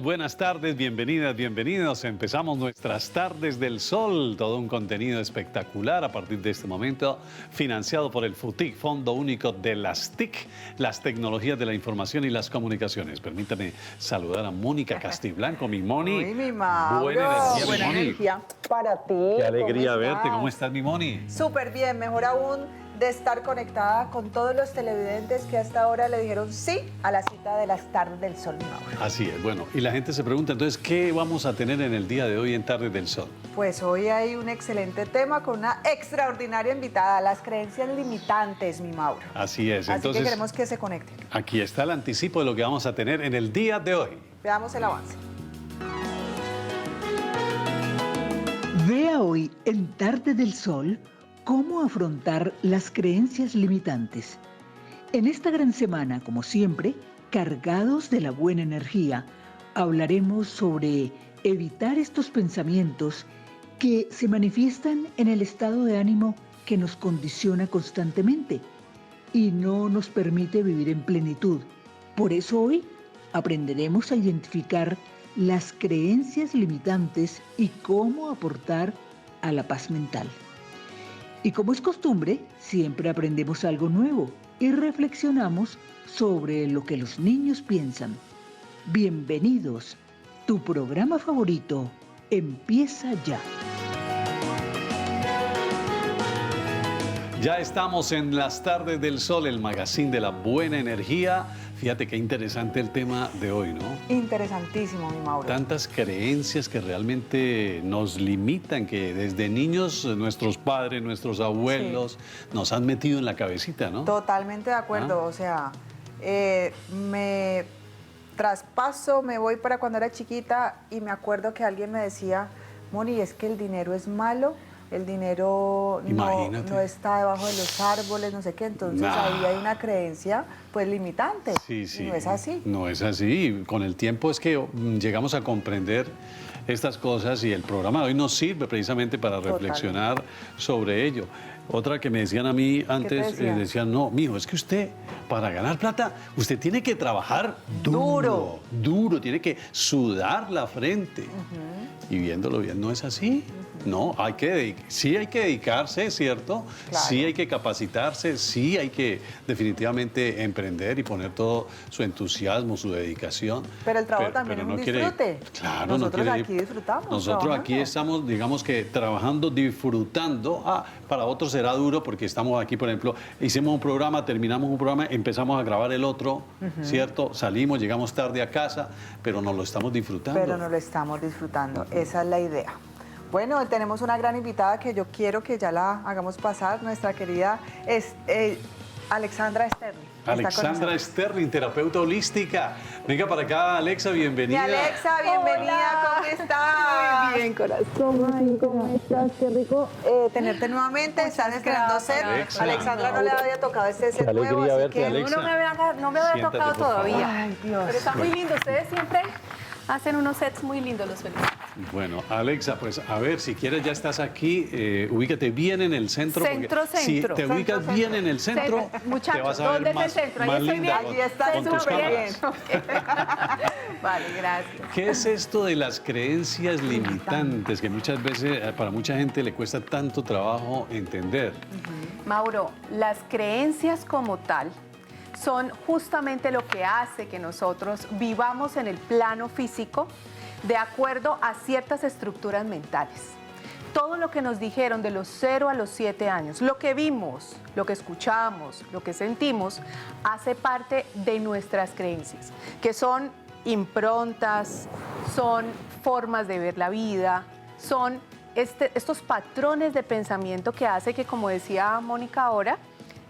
Saludos, buenas tardes, bienvenidas, bienvenidos. Empezamos nuestras tardes del sol, todo un contenido espectacular a partir de este momento, financiado por el FUTIC, Fondo Único de las TIC, las tecnologías de la información y las comunicaciones. Permítame saludar a Mónica Castiblanco, mi Moni. Uy, mi Mauro. Buena energía Para ti. Qué alegría verte, ¿cómo estás, mi Moni? Súper bien, mejor aún de estar conectada con todos los televidentes que hasta ahora le dijeron sí a la cita de las tardes del sol, mi Mauro. Así es, bueno, y la gente se pregunta entonces, ¿qué vamos a tener en el día de hoy en Tardes del Sol? Pues hoy hay un excelente tema con una extraordinaria invitada, las creencias limitantes, mi Mauro. Así es, Así entonces que queremos que se conecten. aquí está el anticipo de lo que vamos a tener en el día de hoy. Veamos el avance. Vea hoy en Tarde del Sol cómo afrontar las creencias limitantes. En esta gran semana, como siempre, cargados de la buena energía, hablaremos sobre evitar estos pensamientos que se manifiestan en el estado de ánimo que nos condiciona constantemente y no nos permite vivir en plenitud. Por eso hoy aprenderemos a identificar las creencias limitantes y cómo aportar a la paz mental. Y como es costumbre, siempre aprendemos algo nuevo y reflexionamos sobre lo que los niños piensan. Bienvenidos, tu programa favorito empieza ya. Ya estamos en las Tardes del Sol, el magazine de la buena energía. Fíjate qué interesante el tema de hoy, ¿no? Interesantísimo, mi Mauro. Tantas creencias que realmente nos limitan, que desde niños nuestros padres, nuestros abuelos nos han metido en la cabecita, ¿no? Totalmente de acuerdo, o sea, me traspaso, me voy para cuando era chiquita y me acuerdo que alguien me decía, Moni, es que el dinero es malo, el dinero no está debajo de los árboles, no sé qué, entonces ahí hay una creencia pues limitante. Sí, sí. Y no es así. No es así. Con el tiempo es que llegamos a comprender estas cosas y el programa de hoy nos sirve precisamente para reflexionar sobre ello. Otra que me decían a mí antes, decían, no, mijo, es que usted, para ganar plata, usted tiene que trabajar duro, tiene que sudar la frente. Y viéndolo bien, no es así. No, sí hay que dedicarse, ¿cierto? Claro. Sí hay que capacitarse, sí hay que definitivamente emprender y poner todo su entusiasmo, su dedicación. Pero el trabajo también es un disfrute. Claro, nosotros aquí disfrutamos. Nosotros aquí estamos, digamos que trabajando, disfrutando. Para otros será duro porque estamos aquí, por ejemplo, hicimos un programa, terminamos un programa, empezamos a grabar el otro, ¿cierto? Salimos, llegamos tarde a casa, pero nos lo estamos disfrutando. Pero no lo estamos disfrutando, esa es la idea. Bueno, tenemos una gran invitada que yo quiero que ya la hagamos pasar, nuestra querida Alexandra Sterling. Alexandra Sterling, terapeuta holística. Venga para acá, Alexa, bienvenida. Mi Alexa, bienvenida, hola. ¿Cómo estás? Muy bien, corazón. Ay, ¿cómo estás? Qué rico. Tenerte nuevamente, estás estrenando set. Alexandra no le había tocado este set nuevo, así que Alexa. No me había Siéntate, tocado por favor. todavía. Ay, Dios. Pero está muy lindo, ustedes siempre hacen unos sets muy lindos, los felicito. Bueno, Alexa, pues a ver, si quieres ya estás aquí, ubícate bien en el centro. Centro. Si te ubicas bien en el centro, Muchachos, te vas a ver ¿dónde es el centro? Ahí más estoy linda bien. Allí está con tus súper bien. cámaras. Vale, gracias. ¿Qué es esto de las creencias limitantes que muchas veces para mucha gente le cuesta tanto trabajo entender? Mauro, las creencias como tal son justamente lo que hace que nosotros vivamos en el plano físico de acuerdo a ciertas estructuras mentales. Todo lo que nos dijeron de los 0 a los 7 años, lo que vimos, lo que escuchamos, lo que sentimos, hace parte de nuestras creencias, que son improntas, son formas de ver la vida, son estos patrones de pensamiento que hace que, como decía Mónica ahora,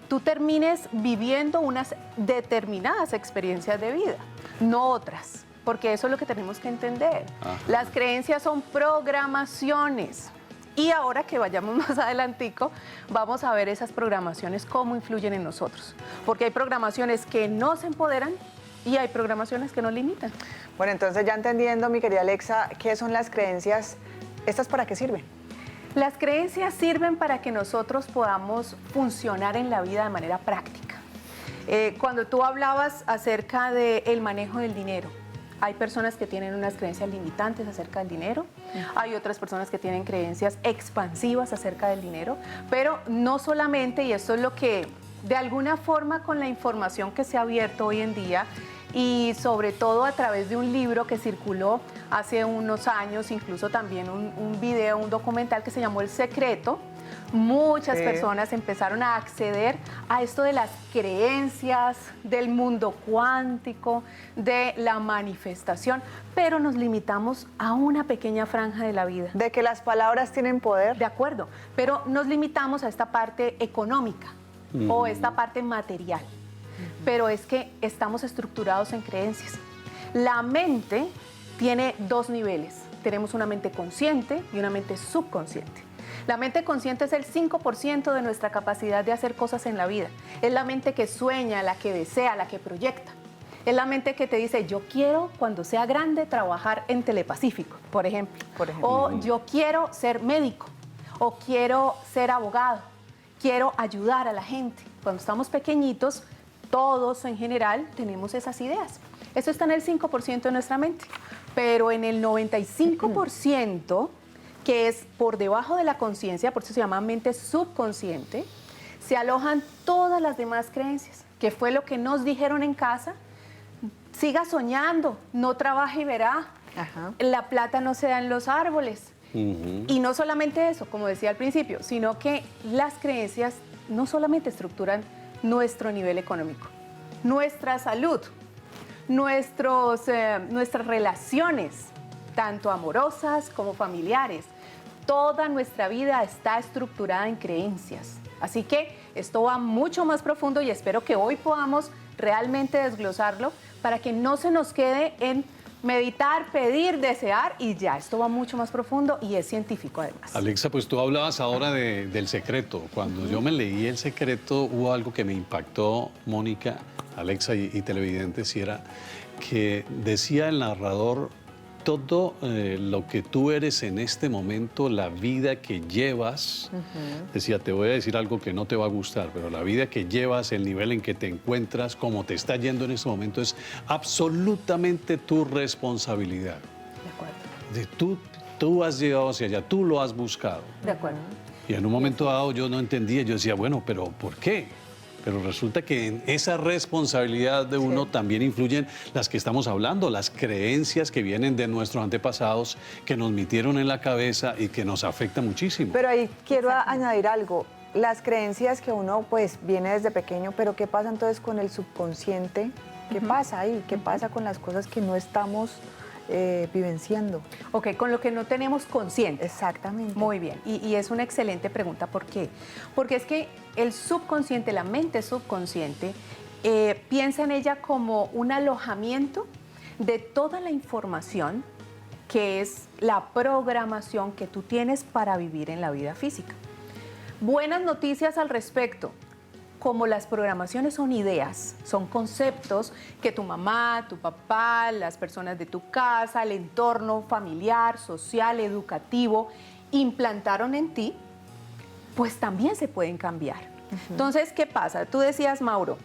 tú termines viviendo unas determinadas experiencias de vida, no otras, porque eso es lo que tenemos que entender. Las creencias son programaciones. Y ahora que vayamos más adelantico, vamos a ver esas programaciones, cómo influyen en nosotros. Porque hay programaciones que nos empoderan y hay programaciones que nos limitan. Bueno, entonces ya entendiendo, mi querida Alexa, ¿qué son las creencias? ¿Estas para qué sirven? Las creencias sirven para que nosotros podamos funcionar en la vida de manera práctica. Cuando tú hablabas acerca del manejo del dinero, Hay personas que tienen unas creencias limitantes acerca del dinero, hay otras personas que tienen creencias expansivas acerca del dinero, pero no solamente, y esto es lo que de alguna forma con la información que se ha abierto hoy en día y sobre todo a través de un libro que circuló hace unos años, incluso también un video, un documental que se llamó El Secreto, muchas personas empezaron a acceder a esto de las creencias, del mundo cuántico, de la manifestación, pero nos limitamos a una pequeña franja de la vida. De que las palabras tienen poder. De acuerdo, pero nos limitamos a esta parte económica o esta parte material. Pero es que estamos estructurados en creencias. La mente tiene dos niveles. Tenemos una mente consciente y una mente subconsciente. La mente consciente es el 5% de nuestra capacidad de hacer cosas en la vida. Es la mente que sueña, la que desea, la que proyecta. Es la mente que te dice, yo quiero cuando sea grande trabajar en Telepacífico, por ejemplo. O yo quiero ser médico, o quiero ser abogado, quiero ayudar a la gente. Cuando estamos pequeñitos, todos en general tenemos esas ideas. Eso está en el 5% de nuestra mente. Pero en el 95%, que es por debajo de la conciencia, por eso se llama mente subconsciente, se alojan todas las demás creencias, que fue lo que nos dijeron en casa: siga soñando, no trabaje y verá, la plata no se da en los árboles. Y no solamente eso, como decía al principio, sino que las creencias no solamente estructuran nuestro nivel económico, nuestra salud, nuestras relaciones, tanto amorosas como familiares. Toda nuestra vida está estructurada en creencias. Así que esto va mucho más profundo y espero que hoy podamos realmente desglosarlo para que no se nos quede en meditar, pedir, desear y ya. Esto va mucho más profundo y es científico además. Alexa, pues tú hablabas ahora del secreto. Cuando yo me leí El Secreto, hubo algo que me impactó, Mónica, Alexa y televidentes, y era que decía el narrador: todo lo que tú eres en este momento, la vida que llevas, decía, te voy a decir algo que no te va a gustar, pero la vida que llevas, el nivel en que te encuentras, cómo te está yendo en este momento, es absolutamente tu responsabilidad. De acuerdo. Tú has llegado hacia allá, tú lo has buscado. De acuerdo. Y en un momento dado yo no entendía, yo decía, bueno, pero ¿por qué? Pero resulta que en esa responsabilidad de uno también influyen las que estamos hablando, las creencias que vienen de nuestros antepasados, que nos metieron en la cabeza y que nos afectan muchísimo. Pero ahí quiero añadir algo. Las creencias que uno pues viene desde pequeño, pero ¿qué pasa entonces con el subconsciente? ¿Qué pasa ahí? ¿Qué pasa con las cosas que no estamos vivenciando? Ok, con lo que no tenemos consciente. Exactamente. Muy bien, y es una excelente pregunta. ¿Por qué? Porque es que el subconsciente, la mente subconsciente, piensa en ella como un alojamiento de toda la información que es la programación que tú tienes para vivir en la vida física. Buenas noticias al respecto. Como las programaciones son ideas, son conceptos que tu mamá, tu papá, las personas de tu casa, el entorno familiar, social, educativo, implantaron en ti, pues también se pueden cambiar. Entonces, ¿qué pasa? Tú decías, Mauro,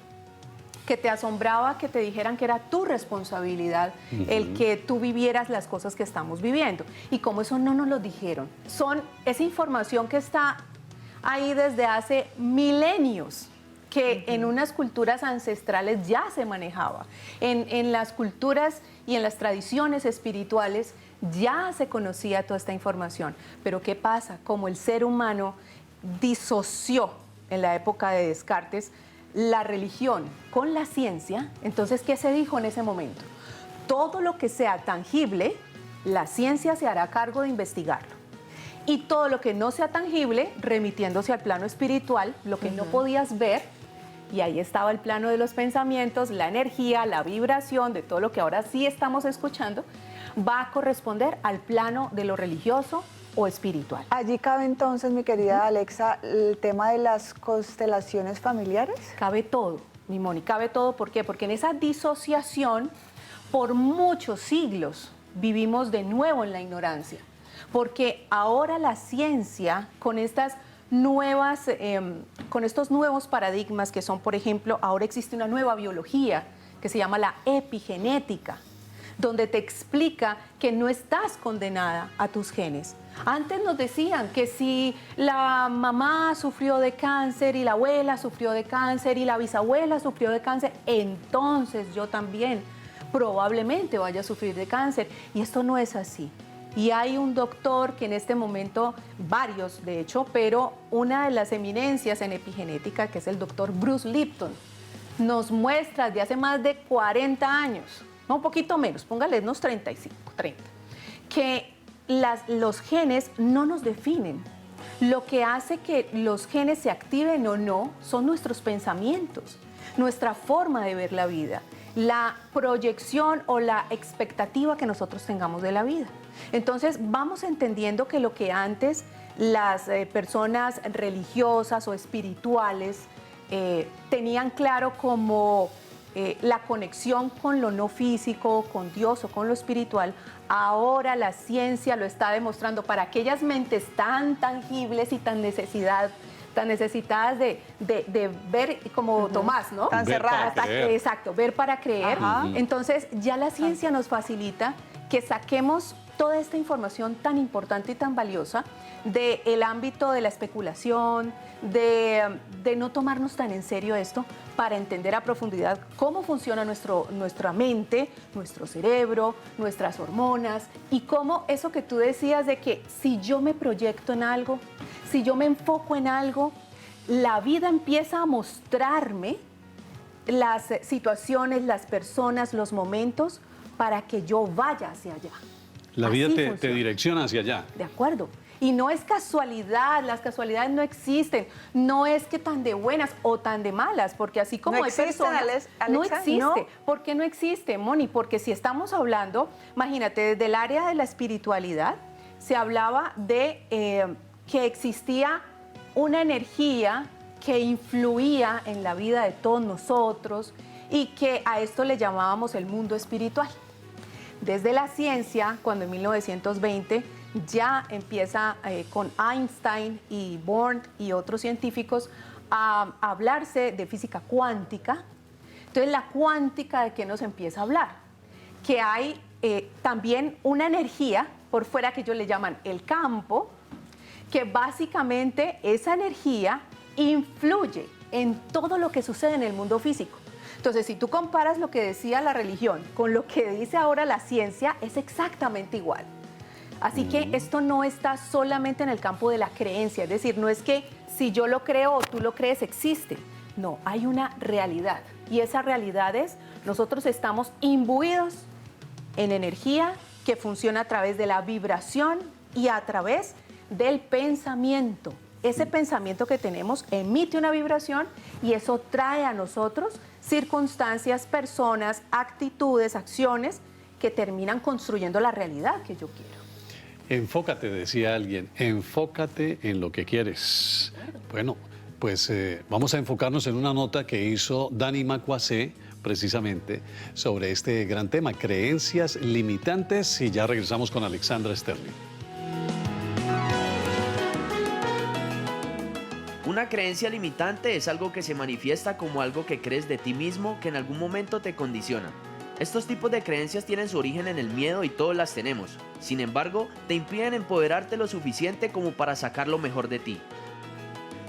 que te asombraba que te dijeran que era tu responsabilidad el que tú vivieras las cosas que estamos viviendo. Y como eso no nos lo dijeron, son esa información que está ahí desde hace milenios, que en unas culturas ancestrales ya se manejaba. En las culturas y en las tradiciones espirituales ya se conocía toda esta información. Pero ¿qué pasa? Como el ser humano disoció en la época de Descartes la religión con la ciencia, entonces, ¿qué se dijo en ese momento? Todo lo que sea tangible, la ciencia se hará cargo de investigarlo. Y todo lo que no sea tangible, remitiéndose al plano espiritual, lo que no podías ver, y ahí estaba el plano de los pensamientos, la energía, la vibración, de todo lo que ahora sí estamos escuchando, va a corresponder al plano de lo religioso o espiritual. Allí cabe entonces, mi querida Alexa, el tema de las constelaciones familiares. Cabe todo, mi Moni, cabe todo. ¿Por qué? Porque en esa disociación, por muchos siglos, vivimos de nuevo en la ignorancia. Porque ahora la ciencia, con estas nuevas, con estos nuevos paradigmas que son, por ejemplo, ahora existe una nueva biología que se llama la epigenética, donde te explica que no estás condenada a tus genes. Antes nos decían que si la mamá sufrió de cáncer y la abuela sufrió de cáncer y la bisabuela sufrió de cáncer, entonces yo también probablemente vaya a sufrir de cáncer. Y esto no es así. Y hay un doctor que en este momento, varios de hecho, pero una de las eminencias en epigenética, que es el doctor Bruce Lipton, nos muestra desde hace más de 40 años, no, un poquito menos, póngale unos 35, 30, que los genes no nos definen. Lo que hace que los genes se activen o no son nuestros pensamientos, nuestra forma de ver la vida, la proyección o la expectativa que nosotros tengamos de la vida. Entonces vamos entendiendo que lo que antes las personas religiosas o espirituales tenían claro como la conexión con lo no físico, con Dios o con lo espiritual, ahora la ciencia lo está demostrando para aquellas mentes tan tangibles y tan necesitadas de ver, como Tomás, ¿no? Tan cerradas. Exacto, ver para creer. Entonces ya la ciencia nos facilita que saquemos toda esta información tan importante y tan valiosa del ámbito de la especulación, de no tomarnos tan en serio esto, para entender a profundidad cómo funciona nuestra mente, nuestro cerebro, nuestras hormonas, y cómo eso que tú decías de que si yo me proyecto en algo, si yo me enfoco en algo, la vida empieza a mostrarme las situaciones, las personas, los momentos para que yo vaya hacia allá. La vida te direcciona hacia allá. De acuerdo. Y no es casualidad, las casualidades no existen. No es que tan de buenas o tan de malas, porque así como ¿No hay existen, personas... Alexa? No existe. ¿No? ¿Por qué no existe, Moni? Porque si estamos hablando, imagínate, desde el área de la espiritualidad, se hablaba de que existía una energía que influía en la vida de todos nosotros y que a esto le llamábamos el mundo espiritual. Desde la ciencia, cuando en 1920 ya empieza con Einstein y Born y otros científicos a hablarse de física cuántica. Entonces, la cuántica, ¿de qué nos empieza a hablar? Que hay también una energía por fuera que ellos le llaman el campo, que básicamente esa energía influye en todo lo que sucede en el mundo físico. Entonces, si tú comparas lo que decía la religión con lo que dice ahora la ciencia, es exactamente igual. Así que esto no está solamente en el campo de la creencia, es decir, no es que si yo lo creo o tú lo crees existe. No, hay una realidad y esa realidad es, nosotros estamos imbuidos en energía que funciona a través de la vibración y a través del pensamiento. Ese pensamiento que tenemos emite una vibración y eso trae a nosotros circunstancias, personas, actitudes, acciones que terminan construyendo la realidad que yo quiero. Enfócate, decía alguien, enfócate en lo que quieres. Bueno, pues vamos a enfocarnos en una nota que hizo Dani Macuacé, precisamente, sobre este gran tema, creencias limitantes, y ya regresamos con Alexandra Sterling. Una creencia limitante es algo que se manifiesta como algo que crees de ti mismo que en algún momento te condiciona. Estos tipos de creencias tienen su origen en el miedo y todos las tenemos. Sin embargo, te impiden empoderarte lo suficiente como para sacar lo mejor de ti.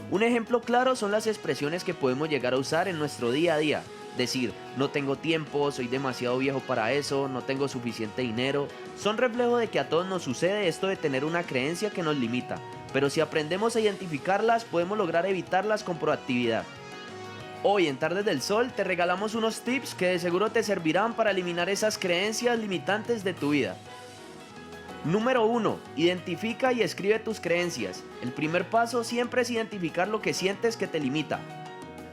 Un ejemplo claro son las expresiones que podemos llegar a usar en nuestro día a día. Decir, no tengo tiempo, soy demasiado viejo para eso, no tengo suficiente dinero. Son reflejo de que a todos nos sucede esto de tener una creencia que nos limita. Pero si aprendemos a identificarlas, podemos lograr evitarlas con proactividad. Hoy en Tardes del Sol te regalamos unos tips que de seguro te servirán para eliminar esas creencias limitantes de tu vida. Número 1. Identifica y escribe tus creencias. El primer paso siempre es identificar lo que sientes que te limita.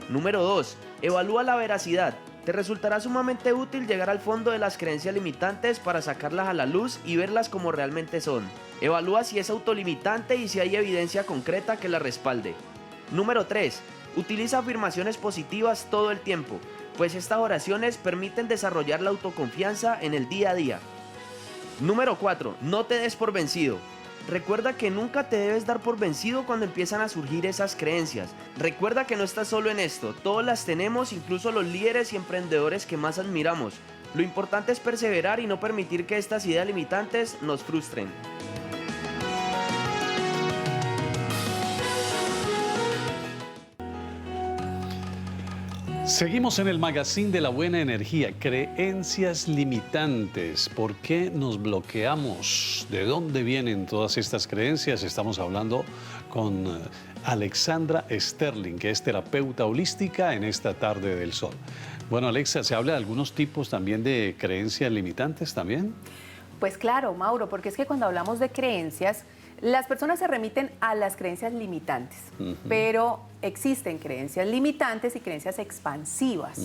Número 2. Evalúa la veracidad. Te resultará sumamente útil llegar al fondo de las creencias limitantes para sacarlas a la luz y verlas como realmente son. Evalúa si es autolimitante y si hay evidencia concreta que la respalde. Número 3. Utiliza afirmaciones positivas todo el tiempo, pues estas oraciones permiten desarrollar la autoconfianza en el día a día. Número 4. No te des por vencido. recuerda que nunca te debes dar por vencido cuando empiezan a surgir esas creencias. Recuerda que no estás solo en esto, todos las tenemos, incluso los líderes y emprendedores que más admiramos. Lo importante es perseverar y no permitir que estas ideas limitantes nos frustren. Seguimos en el magazine de la buena energía, creencias limitantes. ¿Por qué nos bloqueamos? ¿De dónde vienen todas estas creencias? Estamos hablando con Alexandra Sterling, que es terapeuta holística en esta tarde del sol. Bueno, Alexa, ¿se habla de algunos tipos también de creencias limitantes también? Pues claro, Mauro, porque es que cuando hablamos de creencias, las personas se remiten a las creencias limitantes, pero existen creencias limitantes y creencias expansivas.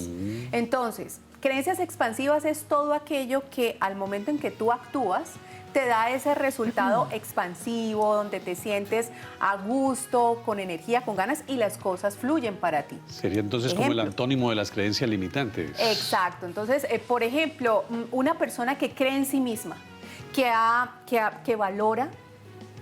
Entonces, creencias expansivas es todo aquello que al momento en que tú actúas, te da ese resultado expansivo, donde te sientes a gusto, con energía, con ganas y las cosas fluyen para ti. Sería entonces como el antónimo de las creencias limitantes. Exacto. Entonces, por ejemplo, una persona que cree en sí misma, que valora,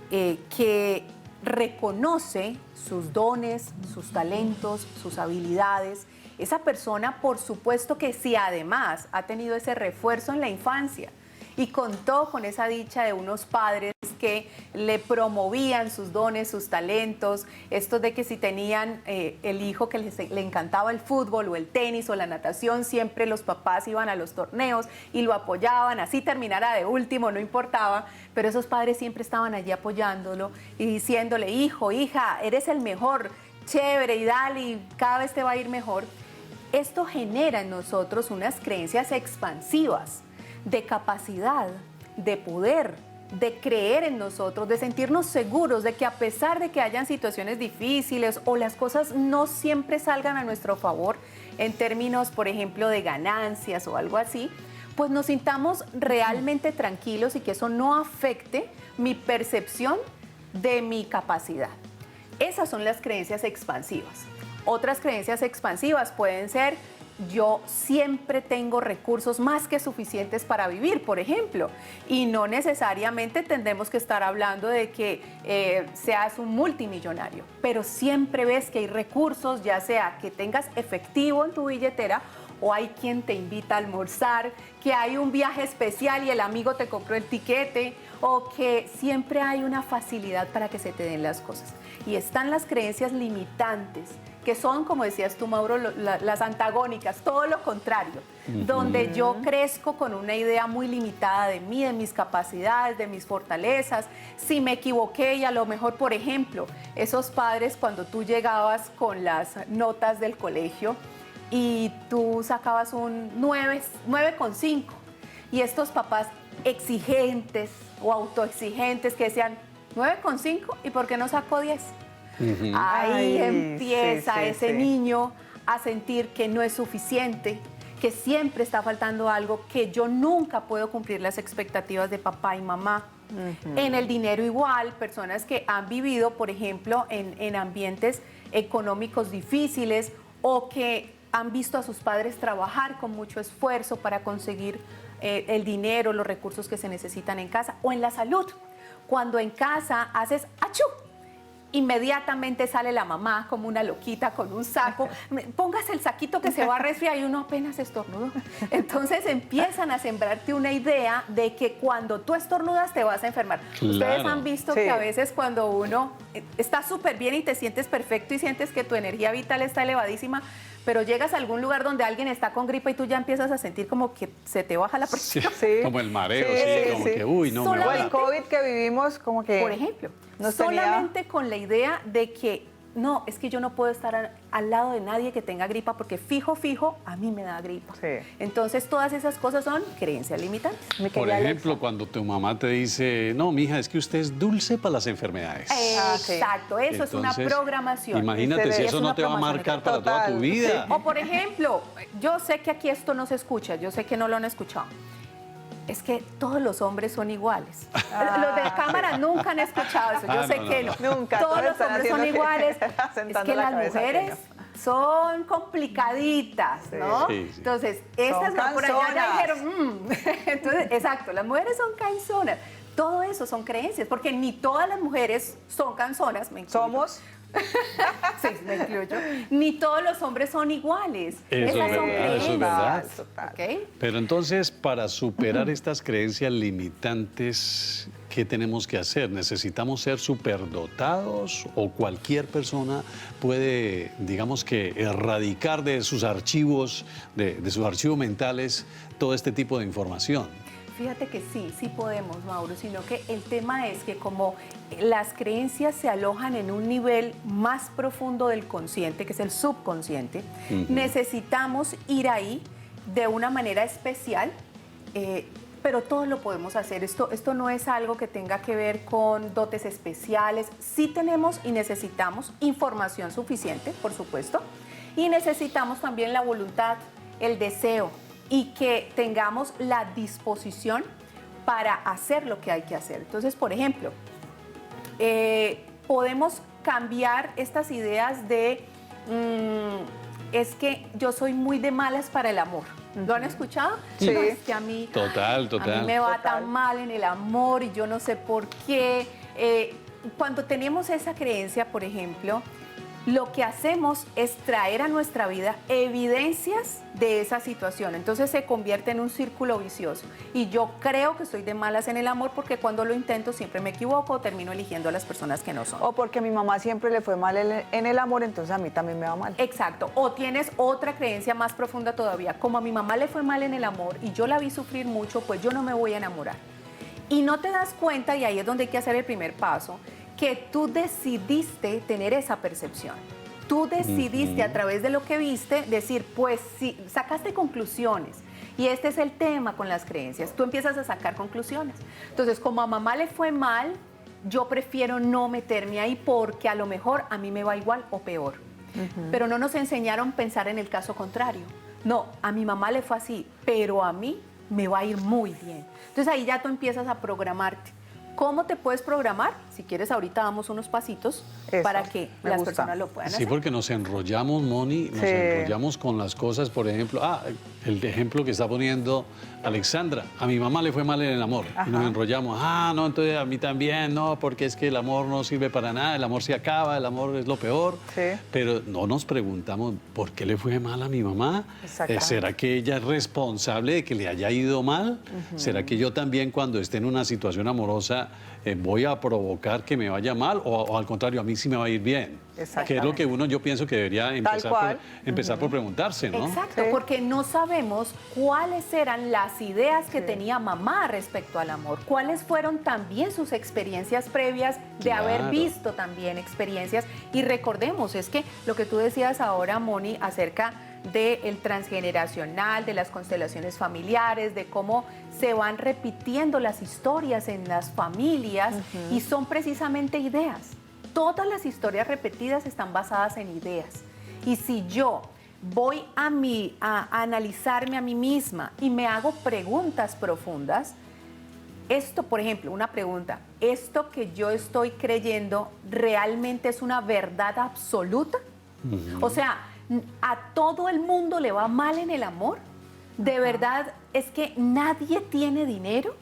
que reconoce sus dones, sus talentos, sus habilidades. Esa persona, por supuesto que si además ha tenido ese refuerzo en la infancia y contó con esa dicha de unos padres que le promovían sus dones, sus talentos, esto de que si tenían el hijo que le encantaba el fútbol o el tenis o la natación, siempre los papás iban a los torneos y lo apoyaban, así terminara de último, no importaba, pero esos padres siempre estaban allí apoyándolo y diciéndole, hijo, hija, eres el mejor, chévere y dale, y cada vez te va a ir mejor. Esto genera en nosotros unas creencias expansivas de capacidad, de poder, de creer en nosotros, de sentirnos seguros de que a pesar de que hayan situaciones difíciles o las cosas no siempre salgan a nuestro favor en términos, por ejemplo, de ganancias o algo así, pues nos sintamos realmente tranquilos y que eso no afecte mi percepción de mi capacidad. Esas son las creencias expansivas. Otras creencias expansivas pueden ser: yo siempre tengo recursos más que suficientes para vivir, por ejemplo, y no necesariamente tendremos que estar hablando de que seas un multimillonario, pero siempre ves que hay recursos, ya sea que tengas efectivo en tu billetera o hay quien te invita a almorzar, que hay un viaje especial y el amigo te compró el tiquete, o que siempre hay una facilidad para que se te den las cosas. Y están las creencias limitantes, que son, como decías tú, Mauro, las antagónicas, todo lo contrario, donde yo crezco con una idea muy limitada de mí, de mis capacidades, de mis fortalezas. Si me equivoqué y a lo mejor, por ejemplo, esos padres cuando tú llegabas con las notas del colegio y tú sacabas un 9,5 y estos papás exigentes o autoexigentes que decían 9,5 y ¿por qué no sacó 10? Ahí empieza ese niño a sentir que no es suficiente, que siempre está faltando algo, que yo nunca puedo cumplir las expectativas de papá y mamá. En el dinero igual, personas que han vivido, por ejemplo, en ambientes económicos difíciles o que han visto a sus padres trabajar con mucho esfuerzo para conseguir el dinero, los recursos que se necesitan en casa, o en la salud. Cuando en casa haces ¡achú!, inmediatamente sale la mamá como una loquita con un saco, póngase el saquito que se va a resfriar y uno apenas estornuda. Entonces empiezan a sembrarte una idea de que cuando tú estornudas te vas a enfermar. Claro. Ustedes han visto que a veces cuando uno está súper bien y te sientes perfecto y sientes que tu energía vital está elevadísima, pero llegas a algún lugar donde alguien está con gripa y tú ya empiezas a sentir como que se te baja la presión. Sí, como el mareo, como que, uy, no me va. El COVID que vivimos, como que... Por ejemplo, solamente con la idea de que, no, es que yo no puedo estar al lado de nadie que tenga gripa porque fijo, a mí me da gripa. Sí. Entonces, todas esas cosas son creencias limitantes. Por ejemplo, cuando tu mamá te dice, no, mija, es que usted es dulce para las enfermedades. Exacto, eso es una programación. Imagínate si eso no te va a marcar para toda tu vida. Sí. O por ejemplo, yo sé que aquí esto no se escucha, yo sé que no lo han escuchado. Es que todos los hombres son iguales. Los de cámara nunca han escuchado eso, yo sé que no. Nunca. Todos los hombres son iguales. Es que las mujeres son complicaditas, ¿no? Sí. Entonces, estas no por allá ya dijeron, Entonces, exacto, las mujeres son canzonas. todo eso son creencias, porque ni todas las mujeres son canzonas, me incluyo. ¿Somos? Sí, me incluyo. Ni todos los hombres son iguales. Eso Esas es son verdad, eso es creencias, verdad. ¿ok? Pero entonces, para superar estas creencias limitantes, ¿qué tenemos que hacer? ¿Necesitamos ser superdotados o cualquier persona puede, digamos que, erradicar de sus archivos, de sus archivos mentales, todo este tipo de información? Fíjate que sí podemos, Mauro, sino que el tema es que como las creencias se alojan en un nivel más profundo del consciente, que es el subconsciente, necesitamos ir ahí de una manera especial, pero todo lo podemos hacer. Esto no es algo que tenga que ver con dotes especiales. Sí tenemos y necesitamos información suficiente, por supuesto, y necesitamos también la voluntad, el deseo, y que tengamos la disposición para hacer lo que hay que hacer. Entonces, por ejemplo, podemos cambiar estas ideas de es que yo soy muy de malas para el amor. ¿Lo han escuchado? Sí. No, es que a mí Total. a mí me va tan mal en el amor y yo no sé por qué. Cuando tenemos esa creencia, por ejemplo, lo que hacemos es traer a nuestra vida evidencias de esa situación. Entonces se convierte en un círculo vicioso. Y yo creo que soy de malas en el amor porque cuando lo intento siempre me equivoco, termino eligiendo a las personas que no son. O porque a mi mamá siempre le fue mal en el amor, entonces a mí también me va mal. Exacto. O tienes otra creencia más profunda todavía. Como a mi mamá le fue mal en el amor y yo la vi sufrir mucho, pues yo no me voy a enamorar. Y no te das cuenta, y ahí es donde hay que hacer el primer paso, que tú decidiste tener esa percepción. Tú decidiste a través de lo que viste decir, pues sí, sacaste conclusiones. Y este es el tema con las creencias. Tú empiezas a sacar conclusiones. Entonces, como a mamá le fue mal, yo prefiero no meterme ahí porque a lo mejor a mí me va igual o peor. Pero no nos enseñaron a pensar en el caso contrario. No, a mi mamá le fue así, pero a mí me va a ir muy bien. Entonces ahí ya tú empiezas a programarte. ¿Cómo te puedes programar? Si quieres, ahorita damos unos pasitos para que las personas lo puedan hacer. Sí, porque nos enrollamos, Moni, nos enrollamos con las cosas. Por ejemplo, el ejemplo que está poniendo Alexandra. A mi mamá le fue mal en el amor. Y nos enrollamos. No, entonces a mí también, no, porque es que el amor no sirve para nada, el amor se acaba, el amor es lo peor. Sí. Pero no nos preguntamos, ¿por qué le fue mal a mi mamá? ¿Será que ella es responsable de que le haya ido mal? ¿Será que yo también cuando esté en una situación amorosa voy a provocar que me vaya mal o al contrario, a mí sí me va a ir bien? Que es lo que yo pienso que debería empezar por preguntarse, ¿no? Exacto, porque no sabemos cuáles eran las ideas que tenía mamá respecto al amor, cuáles fueron también sus experiencias previas de haber visto también experiencias. Y recordemos, es que lo que tú decías ahora, Moni, acerca del transgeneracional, de las constelaciones familiares, de cómo se van repitiendo las historias en las familias y son precisamente ideas. Todas las historias repetidas están basadas en ideas. Y si yo voy a analizarme a mí misma y me hago preguntas profundas, esto, por ejemplo, una pregunta, ¿esto que yo estoy creyendo realmente es una verdad absoluta? O sea, ¿a todo el mundo le va mal en el amor? ¿De verdad es que nadie tiene dinero?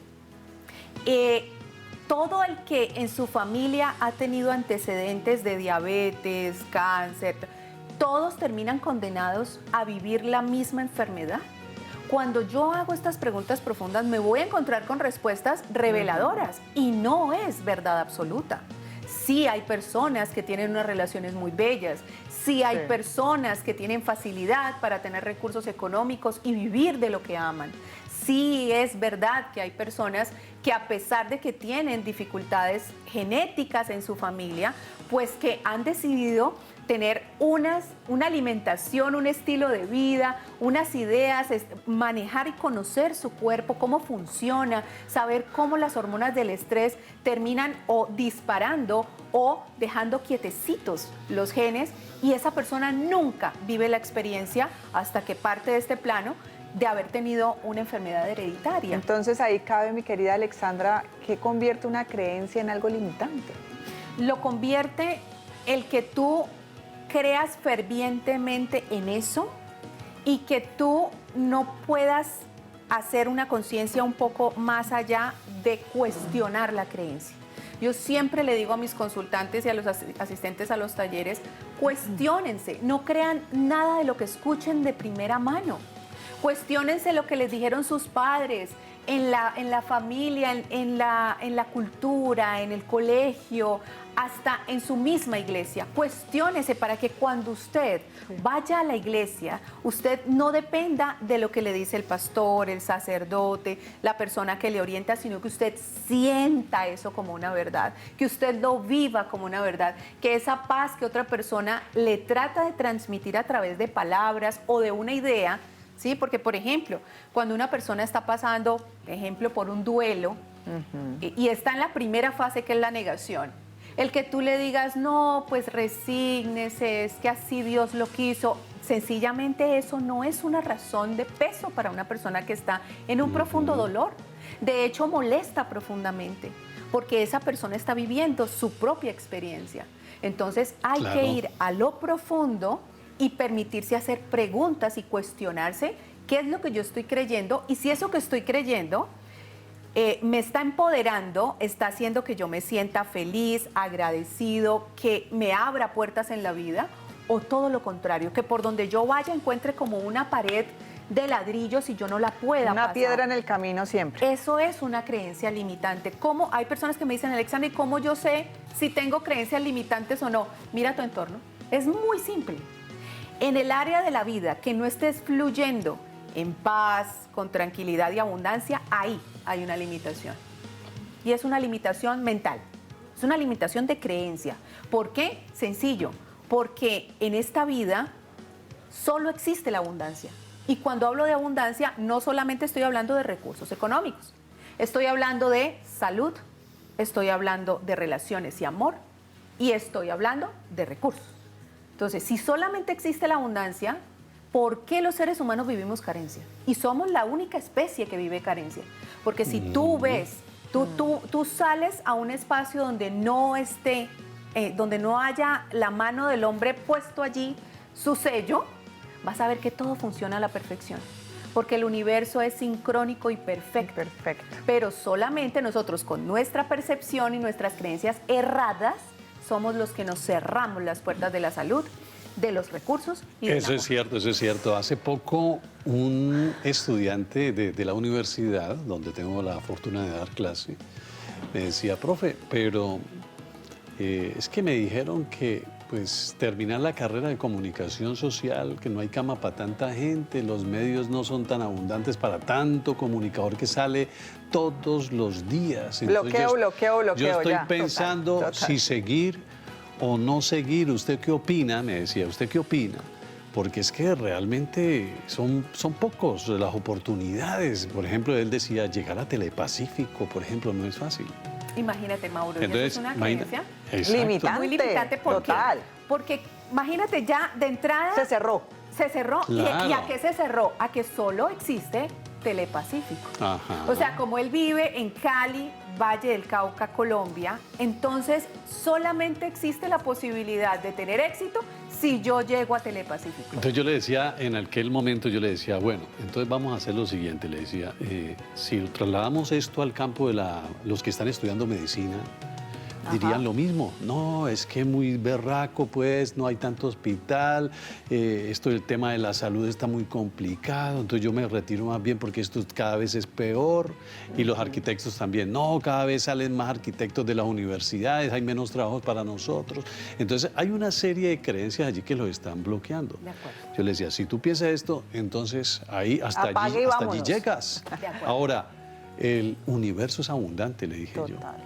Todo el que en su familia ha tenido antecedentes de diabetes, cáncer, todos terminan condenados a vivir la misma enfermedad. Cuando yo hago estas preguntas profundas me voy a encontrar con respuestas reveladoras y no es verdad absoluta. Sí hay personas que tienen unas relaciones muy bellas, sí hay personas que tienen facilidad para tener recursos económicos y vivir de lo que aman. Sí es verdad que hay personas que a pesar de que tienen dificultades genéticas en su familia, pues que han decidido tener una alimentación, un estilo de vida, unas ideas, manejar y conocer su cuerpo, cómo funciona, saber cómo las hormonas del estrés terminan o disparando o dejando quietecitos los genes, y esa persona nunca vive la experiencia hasta que parte de este plano de haber tenido una enfermedad hereditaria. Entonces ahí cabe, mi querida Alexandra, ¿qué convierte una creencia en algo limitante? Lo convierte el que tú creas fervientemente en eso y que tú no puedas hacer una conciencia un poco más allá de cuestionar la creencia. Yo siempre le digo a mis consultantes y a los asistentes a los talleres, cuestiónense, no crean nada de lo que escuchen de primera mano. Cuestiónense lo que les dijeron sus padres, en la familia, en la cultura, en el colegio, hasta en su misma iglesia. Cuestiónese para que cuando usted vaya a la iglesia, usted no dependa de lo que le dice el pastor, el sacerdote, la persona que le orienta, sino que usted sienta eso como una verdad, que usted lo viva como una verdad, que esa paz que otra persona le trata de transmitir a través de palabras o de una idea, ¿sí? Porque, por ejemplo, cuando una persona está pasando, por ejemplo, por un duelo y está en la primera fase, que es la negación, el que tú le digas, no, pues resígnese, es que así Dios lo quiso, sencillamente eso no es una razón de peso para una persona que está en un profundo dolor. De hecho, molesta profundamente, porque esa persona está viviendo su propia experiencia. Entonces, hay que ir a lo profundo y permitirse hacer preguntas y cuestionarse qué es lo que yo estoy creyendo y si eso que estoy creyendo me está empoderando, está haciendo que yo me sienta feliz, agradecido, que me abra puertas en la vida, o todo lo contrario, que por donde yo vaya encuentre como una pared de ladrillos y yo no la pueda pasar. Una piedra en el camino siempre. Eso es una creencia limitante. ¿Cómo? Hay personas que me dicen, Alexandra, ¿y cómo yo sé si tengo creencias limitantes o no? Mira tu entorno. Es muy simple. En el área de la vida que no estés fluyendo en paz, con tranquilidad y abundancia, ahí hay una limitación. Y es una limitación mental, es una limitación de creencia. ¿Por qué? Sencillo, porque en esta vida solo existe la abundancia. Y cuando hablo de abundancia, no solamente estoy hablando de recursos económicos, estoy hablando de salud, estoy hablando de relaciones y amor, y estoy hablando de recursos. Entonces, si solamente existe la abundancia, ¿por qué los seres humanos vivimos carencia? Y somos la única especie que vive carencia. Porque si tú ves, tú sales a un espacio donde no esté, donde no haya la mano del hombre puesto allí, su sello, vas a ver que todo funciona a la perfección. Porque el universo es sincrónico y perfecto. Perfecto. Pero solamente nosotros, con nuestra percepción y nuestras creencias erradas, somos los que nos cerramos las puertas de la salud, de los recursos y del Eso amor. es cierto, eso es cierto. Hace poco un estudiante de la universidad, donde tengo la fortuna de dar clase, me decía, profe, pero es que me dijeron que pues terminar la carrera de comunicación social, que no hay cama para tanta gente, los medios no son tan abundantes para tanto comunicador que sale todos los días. Entonces, Bloqueo. Yo estoy ya, pensando total. si seguir o no seguir. ¿Usted qué opina? Me decía, ¿usted qué opina? Porque es que realmente son pocos las oportunidades. Por ejemplo, él decía, llegar a Telepacífico, por ejemplo, no es fácil. Imagínate, Mauro, Entonces, eso es una creencia exacto. Limitante. muy limitante. ¿Por qué? Total. Porque imagínate, ya de entrada Se cerró. se cerró. Claro. ¿Y a qué se cerró? A que solo existe Telepacífico. Ajá. O sea, como él vive en Cali, Valle del Cauca, Colombia, entonces solamente existe la posibilidad de tener éxito si yo llego a Telepacífico. Entonces yo le decía, en aquel momento yo le decía, bueno, entonces vamos a hacer lo siguiente, le decía, si trasladamos esto al campo de los que están estudiando medicina, dirían lo mismo. No, es que muy berraco, pues, no hay tanto hospital, el tema de la salud está muy complicado, entonces yo me retiro más bien porque esto cada vez es peor. Y los arquitectos también, no, cada vez salen más arquitectos de las universidades, hay menos trabajos para nosotros. Entonces hay una serie de creencias allí que los están bloqueando. De acuerdo. Yo les decía, si tú piensas esto, entonces ahí hasta Apague y allí vámonos. llegas. De acuerdo. Ahora, el universo es abundante, le dije yo. Total.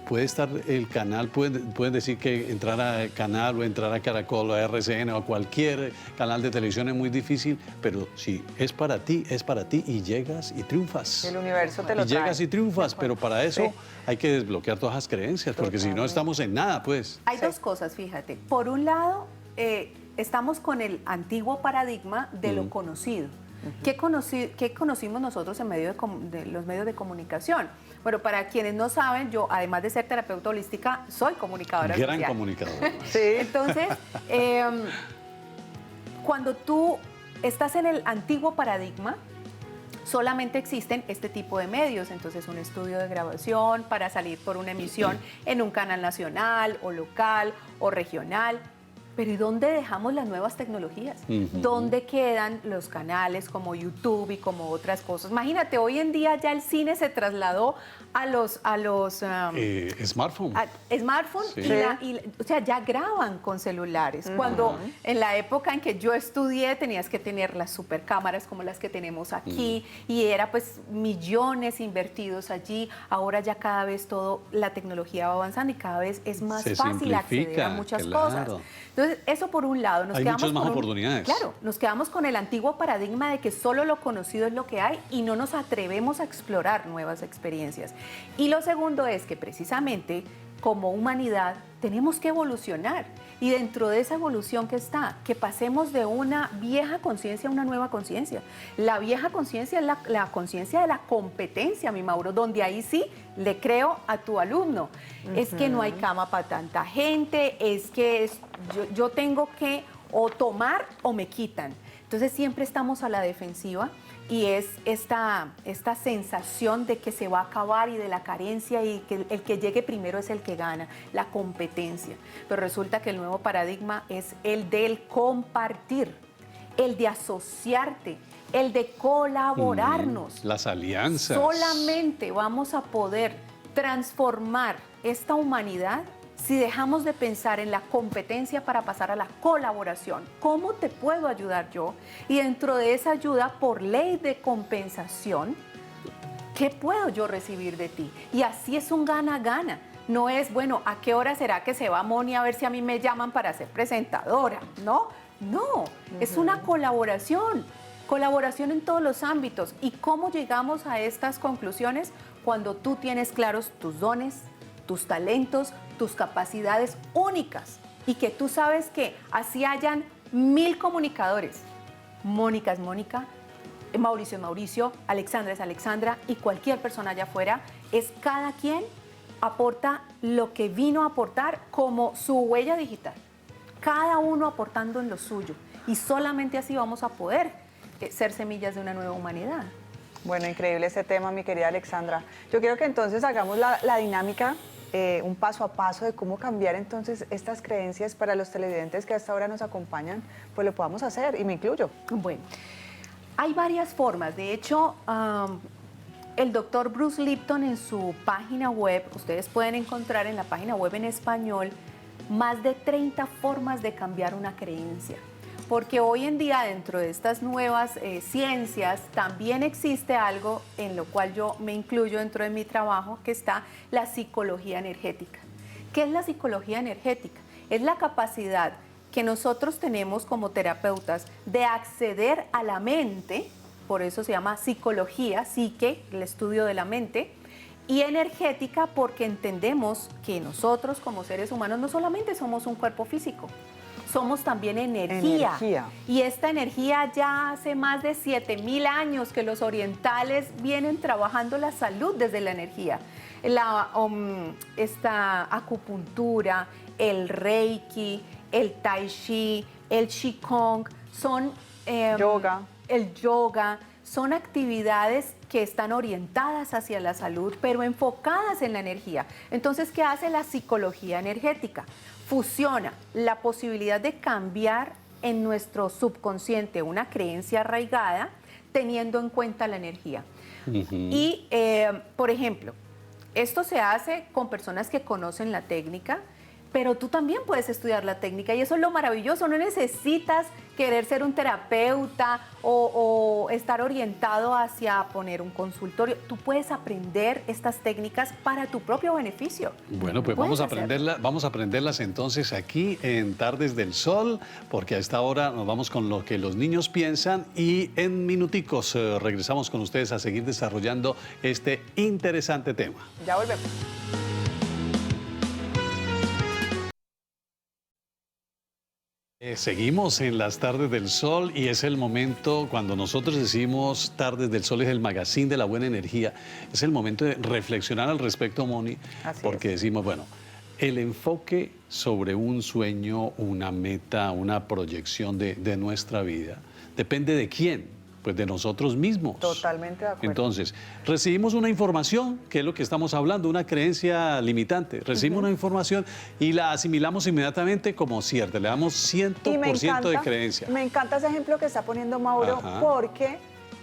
Puede estar el canal, pueden decir que entrar a Canal o entrar a Caracol o a RCN o a cualquier canal de televisión es muy difícil, pero si es para ti y llegas y triunfas. El universo te lo Y trae. llegas y triunfas, pero para eso Sí. hay que desbloquear todas las creencias, porque si no estamos en nada, pues. Hay dos cosas, fíjate. Por un lado, estamos con el antiguo paradigma de lo conocido. ¿Qué conocimos nosotros en medio de los medios de comunicación? Bueno, para quienes no saben, yo, además de ser terapeuta holística, soy comunicadora Gran social. comunicador. Sí. Entonces, cuando tú estás en el antiguo paradigma, solamente existen este tipo de medios, entonces un estudio de grabación para salir por una emisión en un canal nacional o local o regional. Pero ¿y dónde dejamos las nuevas tecnologías? ¿Dónde quedan los canales como YouTube y como otras cosas? Imagínate, hoy en día ya el cine se trasladó a los smartphones. Smartphones Sí. o sea, ya graban con celulares. Cuando en la época en que yo estudié tenías que tener las supercámaras como las que tenemos aquí y era pues millones invertidos allí. Ahora ya cada vez la tecnología va avanzando y cada vez es más fácil acceder a muchas cosas. Entonces, eso por un lado. Hay muchas más oportunidades. Claro, nos quedamos con el antiguo paradigma de que solo lo conocido es lo que hay y no nos atrevemos a explorar nuevas experiencias. Y lo segundo es que precisamente como humanidad tenemos que evolucionar. Y dentro de esa evolución que está, que pasemos de una vieja conciencia a una nueva conciencia. La vieja conciencia es la conciencia de la competencia, mi Mauro, donde ahí sí le creo a tu alumno. Es que no hay cama para tanta gente, es que yo tengo que o tomar o me quitan. Entonces siempre estamos a la defensiva y es esta sensación de que se va a acabar y de la carencia y que el que llegue primero es el que gana, la competencia. Pero resulta que el nuevo paradigma es el del compartir, el de asociarte, el de colaborarnos. Las alianzas. Solamente vamos a poder transformar esta humanidad si dejamos de pensar en la competencia para pasar a la colaboración. ¿Cómo te puedo ayudar yo? Y dentro de esa ayuda, por ley de compensación, ¿qué puedo yo recibir de ti? Y así es un gana-gana. No es, bueno, ¿a qué hora será que se va Moni a ver si a mí me llaman para ser presentadora? No, es una colaboración. Colaboración en todos los ámbitos. ¿Y cómo llegamos a estas conclusiones? Cuando tú tienes claros tus dones, tus talentos, tus capacidades únicas y que tú sabes que así hayan 1000 comunicadores. Mónica es Mónica, Mauricio es Mauricio, Alexandra es Alexandra y cualquier persona allá afuera, es cada quien aporta lo que vino a aportar como su huella digital. Cada uno aportando en lo suyo y solamente así vamos a poder ser semillas de una nueva humanidad. Bueno, increíble ese tema, mi querida Alexandra. Yo quiero que entonces hagamos la dinámica, un paso a paso de cómo cambiar entonces estas creencias para los televidentes que hasta ahora nos acompañan, pues lo podamos hacer y me incluyo. Bueno, hay varias formas. De hecho, el doctor Bruce Lipton en su página web, ustedes pueden encontrar en la página web en español, más de 30 formas de cambiar una creencia. Porque hoy en día dentro de estas nuevas ciencias también existe algo en lo cual yo me incluyo dentro de mi trabajo, que está la psicología energética. ¿Qué es la psicología energética? Es la capacidad que nosotros tenemos como terapeutas de acceder a la mente, por eso se llama psicología, psique, el estudio de la mente, y energética porque entendemos que nosotros como seres humanos no solamente somos un cuerpo físico, somos también energía. Y esta energía ya hace más de 7000 años que los orientales vienen trabajando la salud desde la energía. Esta acupuntura, el reiki, el tai chi, el qigong, son el yoga, son actividades que están orientadas hacia la salud, pero enfocadas en la energía. Entonces, ¿qué hace la psicología energética? Fusiona la posibilidad de cambiar en nuestro subconsciente una creencia arraigada teniendo en cuenta la energía. Y, por ejemplo, esto se hace con personas que conocen la técnica, pero tú también puedes estudiar la técnica y eso es lo maravilloso. No necesitas querer ser un terapeuta o estar orientado hacia poner un consultorio. Tú puedes aprender estas técnicas para tu propio beneficio. Bueno, pues vamos a aprenderlas entonces aquí en Tardes del Sol, porque a esta hora nos vamos con lo que los niños piensan y en minuticos regresamos con ustedes a seguir desarrollando este interesante tema. Ya volvemos. Seguimos en las Tardes del Sol y es el momento, cuando nosotros decimos Tardes del Sol, es el magazine de la buena energía, es el momento de reflexionar al respecto, Moni, porque decimos, bueno, el enfoque sobre un sueño, una meta, una proyección de nuestra vida, depende de quién, pues de nosotros mismos. Totalmente de acuerdo. Entonces, recibimos una información, que es lo que estamos hablando, una creencia limitante. Recibimos una información y la asimilamos inmediatamente como cierta, le damos 100% de creencia. Me encanta ese ejemplo que está poniendo Mauro, Ajá. porque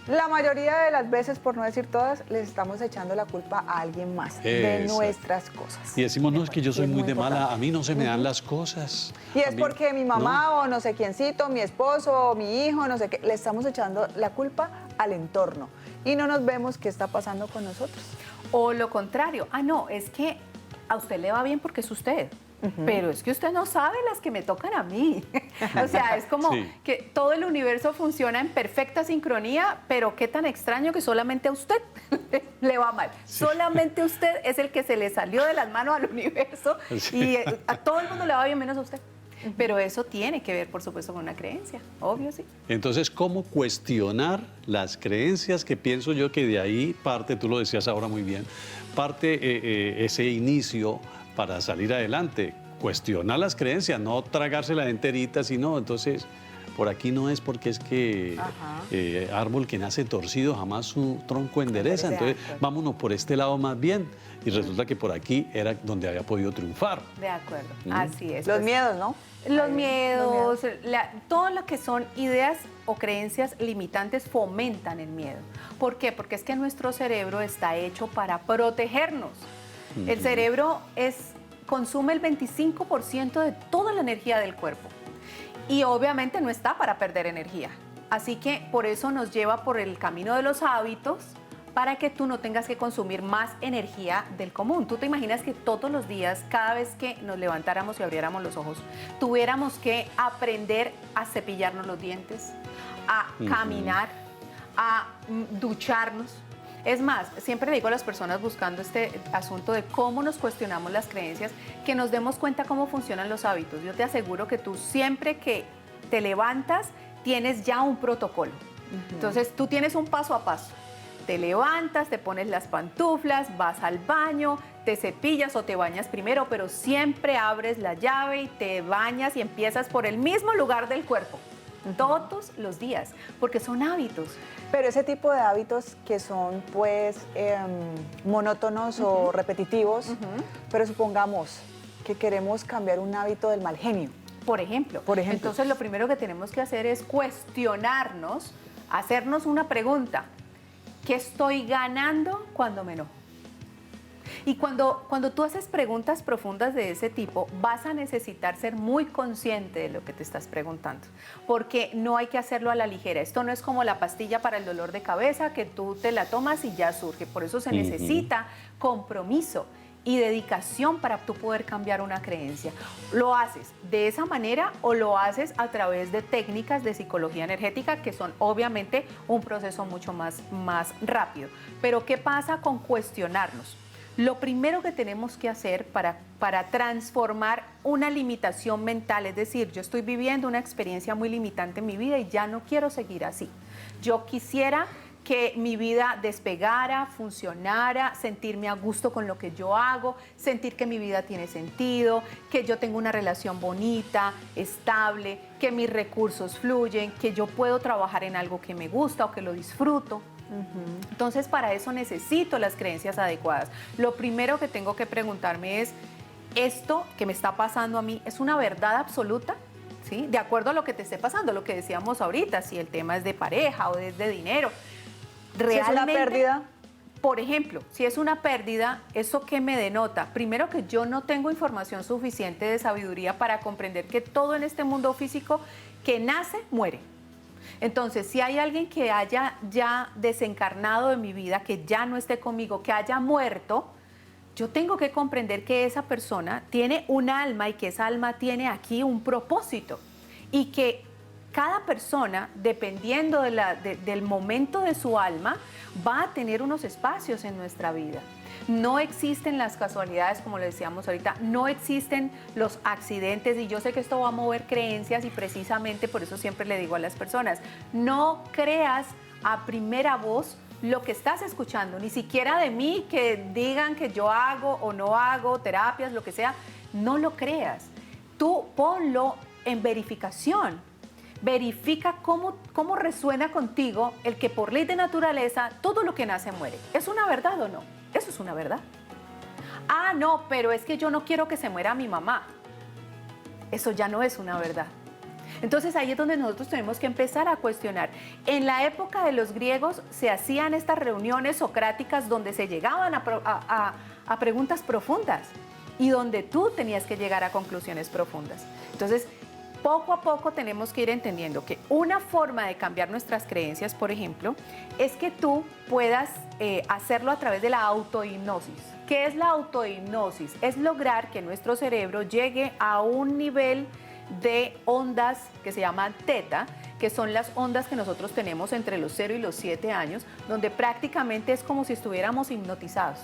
la mayoría de las veces, por no decir todas, les estamos echando la culpa a alguien más de Exacto. nuestras cosas. Y decimos, no, es que yo soy Es muy de importante. mala, a mí no se me dan las cosas. Y A es mí- porque mi mamá o no sé quiéncito, mi esposo o mi hijo, no sé qué, le estamos echando la culpa al entorno y no nos vemos qué está pasando con nosotros. O lo contrario, no, es que a usted le va bien porque es usted. Pero es que usted no sabe las que me tocan a mí. O sea, es como Sí. que todo el universo funciona en perfecta sincronía, pero qué tan extraño que solamente a usted le va mal. Solamente usted es el que se le salió de las manos al universo Sí. y a todo el mundo le va bien menos a usted. Pero eso tiene que ver, por supuesto, con una creencia, obvio, sí. Entonces, ¿cómo cuestionar las creencias que pienso yo que de ahí parte, tú lo decías ahora muy bien, parte ese inicio para salir adelante? Cuestionar las creencias, no tragárselas enteritas, sino entonces por aquí no es porque es que árbol que nace torcido jamás su tronco endereza, entonces vámonos por este lado más bien. Y resulta que por aquí era donde había podido triunfar. De acuerdo, así es. Los pues. miedos, ¿no? Los miedos, todo lo que son ideas o creencias limitantes fomentan el miedo. ¿Por qué? Porque es que nuestro cerebro está hecho para protegernos. El cerebro consume el 25% de toda la energía del cuerpo y obviamente no está para perder energía. Así que por eso nos lleva por el camino de los hábitos, para que tú no tengas que consumir más energía del común. Tú te imaginas que todos los días, cada vez que nos levantáramos y abriéramos los ojos, tuviéramos que aprender a cepillarnos los dientes, a caminar, a ducharnos. Es más, siempre le digo a las personas buscando este asunto de cómo nos cuestionamos las creencias, que nos demos cuenta cómo funcionan los hábitos. Yo te aseguro que tú siempre que te levantas tienes ya un protocolo. Entonces tú tienes un paso a paso. Te levantas, te pones las pantuflas, vas al baño, te cepillas o te bañas primero, pero siempre abres la llave y te bañas y empiezas por el mismo lugar del cuerpo, todos los días, porque son hábitos. Pero ese tipo de hábitos que son pues monótonos o repetitivos, pero supongamos que queremos cambiar un hábito del mal genio. Por ejemplo. Entonces lo primero que tenemos que hacer es cuestionarnos, hacernos una pregunta. ¿Qué estoy ganando cuando me enojo? Y cuando tú haces preguntas profundas de ese tipo, vas a necesitar ser muy consciente de lo que te estás preguntando, porque no hay que hacerlo a la ligera. Esto no es como la pastilla para el dolor de cabeza que tú te la tomas y ya surge. Por eso se necesita compromiso y dedicación para tú poder cambiar una creencia. ¿Lo haces de esa manera o lo haces a través de técnicas de psicología energética, que son obviamente un proceso mucho más rápido? Pero ¿qué pasa con cuestionarnos? Lo primero que tenemos que hacer para transformar una limitación mental, es decir, yo estoy viviendo una experiencia muy limitante en mi vida y ya no quiero seguir así. Yo quisiera que mi vida despegara, funcionara, sentirme a gusto con lo que yo hago, sentir que mi vida tiene sentido, que yo tengo una relación bonita, estable, que mis recursos fluyen, que yo puedo trabajar en algo que me gusta o que lo disfruto. Entonces, para eso necesito las creencias adecuadas. Lo primero que tengo que preguntarme es, ¿esto que me está pasando a mí es una verdad absoluta? ¿Sí? De acuerdo a lo que te esté pasando, lo que decíamos ahorita, si el tema es de pareja o es de dinero. Si es una pérdida. Por ejemplo, si es una pérdida, ¿eso qué me denota? Primero, que yo no tengo información suficiente de sabiduría para comprender que todo en este mundo físico que nace, muere. Entonces, si hay alguien que haya ya desencarnado de mi vida, que ya no esté conmigo, que haya muerto, yo tengo que comprender que esa persona tiene un alma y que esa alma tiene aquí un propósito y que cada persona, dependiendo del momento de su alma, va a tener unos espacios en nuestra vida. No existen las casualidades, como le decíamos ahorita, no existen los accidentes, y yo sé que esto va a mover creencias y precisamente por eso siempre le digo a las personas, no creas a primera voz lo que estás escuchando, ni siquiera de mí, que digan que yo hago o no hago terapias, lo que sea, no lo creas. Tú ponlo en verificación. verifica cómo resuena contigo el que por ley de naturaleza todo lo que nace muere. ¿Es una verdad o no? Eso es una verdad. Ah, no, pero es que yo no quiero que se muera mi mamá. Eso ya no es una verdad. Entonces ahí es donde nosotros tenemos que empezar a cuestionar. En la época de los griegos se hacían estas reuniones socráticas donde se llegaban a preguntas profundas y donde tú tenías que llegar a conclusiones profundas. Entonces, poco a poco tenemos que ir entendiendo que una forma de cambiar nuestras creencias, por ejemplo, es que tú puedas hacerlo a través de la autohipnosis. ¿Qué es la autohipnosis? Es lograr que nuestro cerebro llegue a un nivel de ondas que se llaman teta, que son las ondas que nosotros tenemos entre los 0 y los 7 años, donde prácticamente es como si estuviéramos hipnotizados.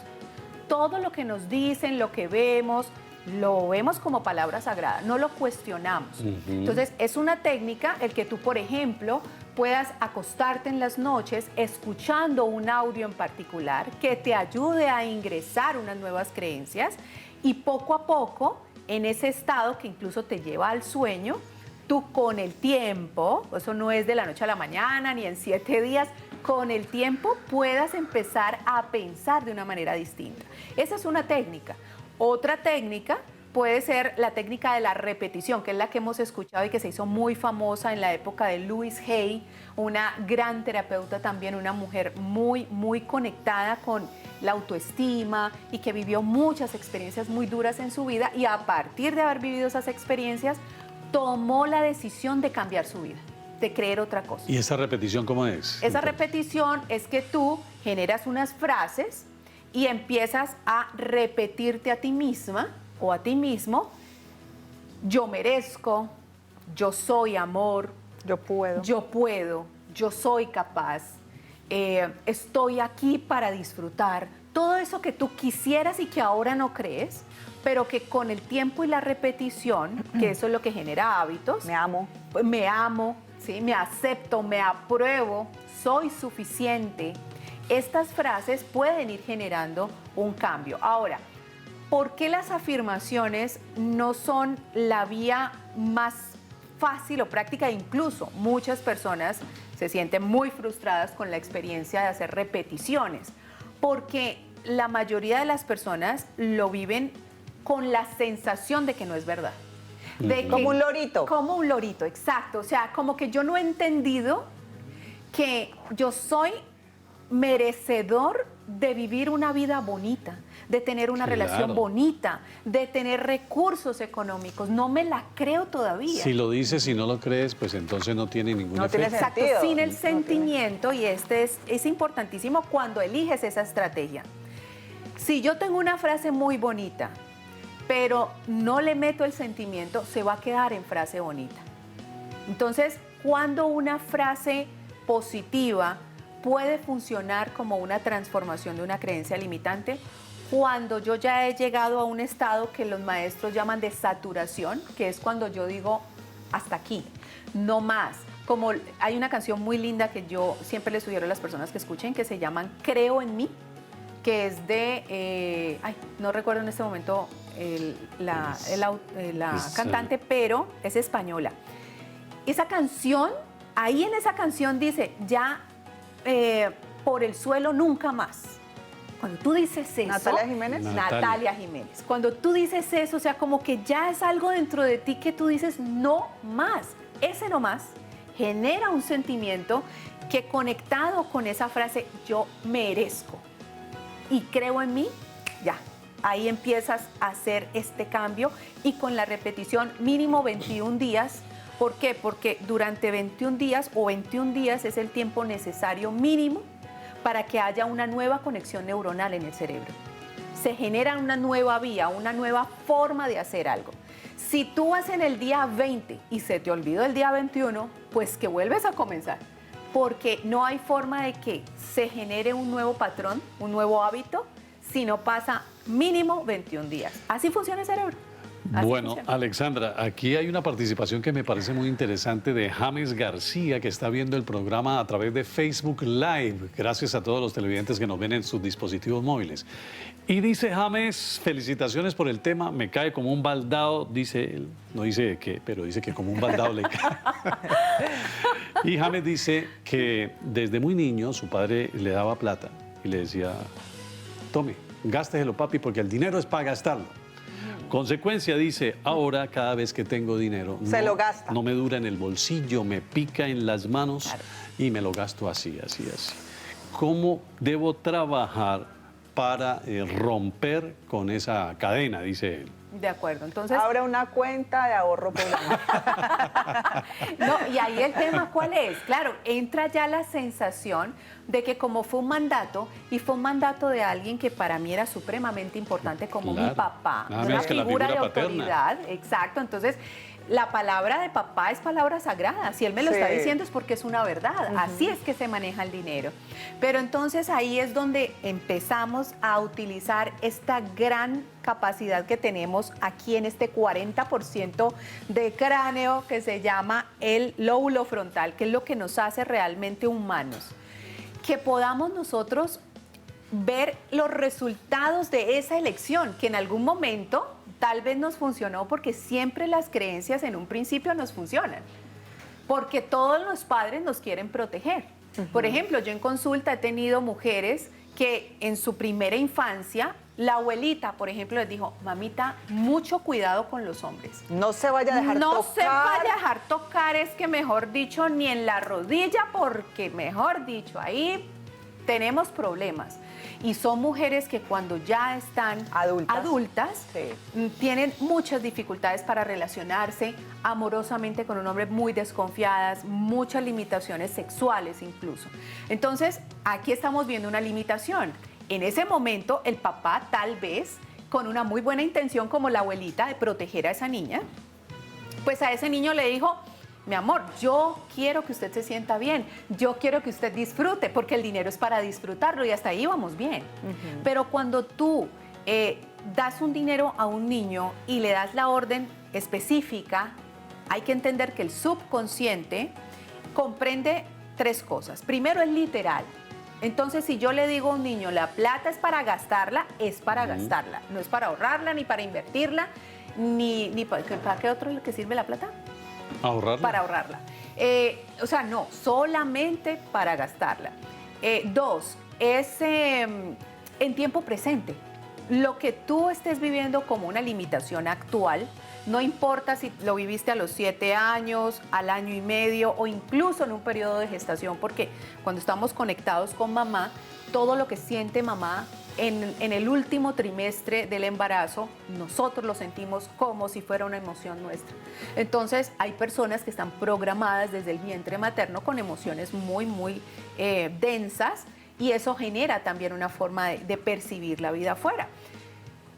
Todo lo que nos dicen, lo que vemos, lo vemos como palabra sagrada, no lo cuestionamos. Entonces, es una técnica el que tú, por ejemplo, puedas acostarte en las noches escuchando un audio en particular que te ayude a ingresar unas nuevas creencias y poco a poco, en ese estado que incluso te lleva al sueño, tú con el tiempo, eso no es de la noche a la mañana ni en 7 días, con el tiempo puedas empezar a pensar de una manera distinta. Esa es una técnica. Otra técnica puede ser la técnica de la repetición, que es la que hemos escuchado y que se hizo muy famosa en la época de Louise Hay, una gran terapeuta también, una mujer muy, muy conectada con la autoestima y que vivió muchas experiencias muy duras en su vida y a partir de haber vivido esas experiencias tomó la decisión de cambiar su vida, de creer otra cosa. ¿Y esa repetición cómo es? Esa repetición es que tú generas unas frases y empiezas a repetirte a ti misma o a ti mismo: yo merezco, yo soy amor, Yo puedo. yo soy capaz, estoy aquí para disfrutar. Todo eso que tú quisieras y que ahora no crees, pero que con el tiempo y la repetición, que eso es lo que genera hábitos. Me amo. Me amo, ¿sí? Me acepto, me apruebo, soy suficiente. Estas frases pueden ir generando un cambio. Ahora, ¿por qué las afirmaciones no son la vía más fácil o práctica? Incluso muchas personas se sienten muy frustradas con la experiencia de hacer repeticiones, porque la mayoría de las personas lo viven con la sensación de que no es verdad. Como un lorito. Como un lorito, exacto. O sea, como que yo no he entendido que yo soy merecedor de vivir una vida bonita, de tener una relación bonita, de tener recursos económicos. No me la creo todavía. Si lo dices y no lo crees, pues entonces no tiene ningún efecto. Exacto, sin el sentimiento, y este es importantísimo cuando eliges esa estrategia. Si yo tengo una frase muy bonita, pero no le meto el sentimiento, se va a quedar en frase bonita. Entonces, cuando una frase positiva puede funcionar como una transformación de una creencia limitante, cuando yo ya he llegado a un estado que los maestros llaman de saturación, que es cuando yo digo hasta aquí, no más. Como hay una canción muy linda que yo siempre le sugiero a las personas que escuchen, que se llaman Creo en mí, que es de, no recuerdo en este momento la cantante, pero es española. Esa canción, ahí en esa canción dice, ya por el suelo nunca más. Cuando tú dices eso... ¿Natalia Jiménez? Natalia Jiménez. Cuando tú dices eso, o sea, como que ya es algo dentro de ti que tú dices no más. Ese no más genera un sentimiento que conectado con esa frase, yo merezco y creo en mí, ya. Ahí empiezas a hacer este cambio y con la repetición mínimo 21 días. ¿Por qué? Porque durante 21 días o 21 días es el tiempo necesario mínimo para que haya una nueva conexión neuronal en el cerebro. Se genera una nueva vía, una nueva forma de hacer algo. Si tú vas en el día 20 y se te olvidó el día 21, pues que vuelves a comenzar, porque no hay forma de que se genere un nuevo patrón, un nuevo hábito, si no pasa mínimo 21 días. Así funciona el cerebro. Así Bueno, funciona. Alexandra, aquí hay una participación que me parece muy interesante de James García, que está viendo el programa a través de Facebook Live. Gracias a todos los televidentes que nos ven en sus dispositivos móviles. Y dice James, felicitaciones por el tema, me cae como un baldado, dice él, no dice qué, pero dice que como un baldado le cae. Y James dice que desde muy niño su padre le daba plata y le decía, tome, gásteselo papi, porque el dinero es para gastarlo. Consecuencia, dice, ahora cada vez que tengo dinero, Se lo gasta. no me dura en el bolsillo, me pica en las manos Claro. y me lo gasto así. ¿Cómo debo trabajar para romper con esa cadena? Dice él. De acuerdo, entonces... Abra una cuenta de ahorro popular. No, y ahí el tema, ¿cuál es? Claro, entra ya la sensación de que como fue un mandato, y fue un mandato de alguien que para mí era supremamente importante como Claro, mi papá, nada una menos que la figura de figura paterna. autoridad, exacto, entonces la palabra de papá es palabra sagrada, si él me lo está Sí. diciendo es porque es una verdad, así es que se maneja el dinero. Pero entonces ahí es donde empezamos a utilizar esta gran capacidad que tenemos aquí en este 40% de cráneo que se llama el lóbulo frontal, que es lo que nos hace realmente humanos. Que podamos nosotros ver los resultados de esa elección, que en algún momento tal vez nos funcionó, porque siempre las creencias en un principio nos funcionan, porque todos los padres nos quieren proteger. Por ejemplo, yo en consulta he tenido mujeres que en su primera infancia, la abuelita, por ejemplo, les dijo, mamita, mucho cuidado con los hombres. No se vaya a dejar No tocar. se vaya a dejar tocar, es que mejor dicho, ni en la rodilla, porque mejor dicho, ahí tenemos problemas. Y son mujeres que cuando ya están adultas Sí. tienen muchas dificultades para relacionarse amorosamente con un hombre, muy desconfiadas, muchas limitaciones sexuales incluso. Entonces, aquí estamos viendo una limitación. En ese momento, el papá tal vez, con una muy buena intención como la abuelita de proteger a esa niña, pues a ese niño le dijo, mi amor, yo quiero que usted se sienta bien, yo quiero que usted disfrute, porque el dinero es para disfrutarlo y hasta ahí vamos bien. Pero cuando tú das un dinero a un niño y le das la orden específica, hay que entender que el subconsciente comprende tres cosas. Primero, es literal. Entonces, si yo le digo a un niño, la plata es para gastarla, es para gastarla. No es para ahorrarla, ni para invertirla, ni para qué otro es lo que sirve la plata. ¿Ahorrarla? Para ahorrarla. O sea, no, solamente para gastarla. Dos, es en tiempo presente. Lo que tú estés viviendo como una limitación actual, no importa si lo viviste a los 7 años, al año y medio o incluso en un periodo de gestación, porque cuando estamos conectados con mamá, todo lo que siente mamá en el último trimestre del embarazo, nosotros lo sentimos como si fuera una emoción nuestra. Entonces, hay personas que están programadas desde el vientre materno con emociones muy, muy densas, y eso genera también una forma de percibir la vida afuera.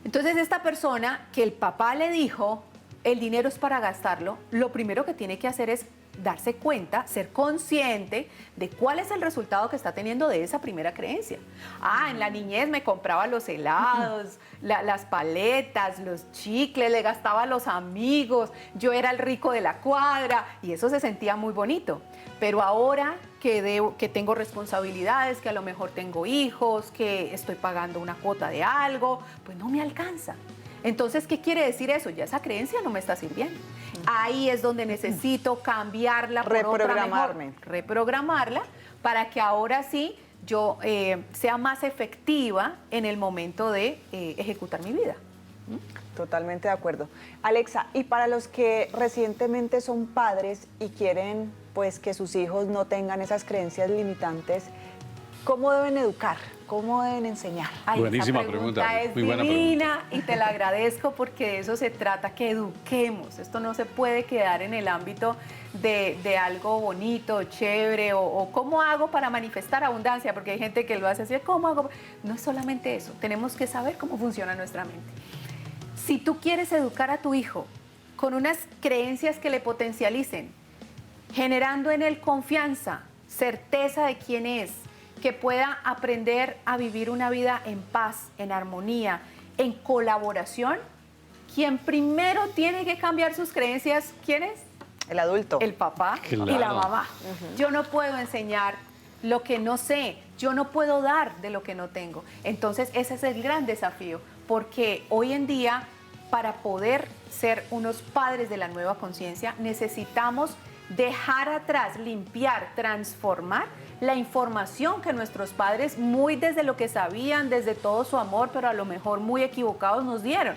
Entonces, esta persona que el papá le dijo, el dinero es para gastarlo, lo primero que tiene que hacer es darse cuenta, ser consciente de cuál es el resultado que está teniendo de esa primera creencia. En la niñez me compraba los helados, las paletas, los chicles, le gastaba a los amigos, yo era el rico de la cuadra, y eso se sentía muy bonito. Pero ahora que tengo responsabilidades, que a lo mejor tengo hijos, que estoy pagando una cuota de algo, pues no me alcanza. Entonces, ¿qué quiere decir eso? Ya esa creencia no me está sirviendo. Ahí es donde necesito cambiarla por otra mejor, reprogramarla, para que ahora sí yo sea más efectiva en el momento de ejecutar mi vida. Totalmente de acuerdo. Alexa, y para los que recientemente son padres y quieren pues que sus hijos no tengan esas creencias limitantes, ¿cómo deben educar? ¿Cómo deben enseñar? Buenísima esa pregunta, es muy buena divina y te la agradezco, porque de eso se trata, que eduquemos. Esto no se puede quedar en el ámbito de algo bonito, chévere, o cómo hago para manifestar abundancia, porque hay gente que lo hace así, ¿cómo hago? No es solamente eso, tenemos que saber cómo funciona nuestra mente. Si tú quieres educar a tu hijo con unas creencias que le potencialicen, generando en él confianza, certeza de quién es, que pueda aprender a vivir una vida en paz, en armonía, en colaboración, quien primero tiene que cambiar sus creencias, ¿quién es? El adulto. El papá Claro. y la mamá. Yo no puedo enseñar lo que no sé, yo no puedo dar de lo que no tengo. Entonces ese es el gran desafío, porque hoy en día, para poder ser unos padres de la nueva conciencia, necesitamos dejar atrás, limpiar, transformar la información que nuestros padres, muy desde lo que sabían, desde todo su amor, pero a lo mejor muy equivocados, nos dieron,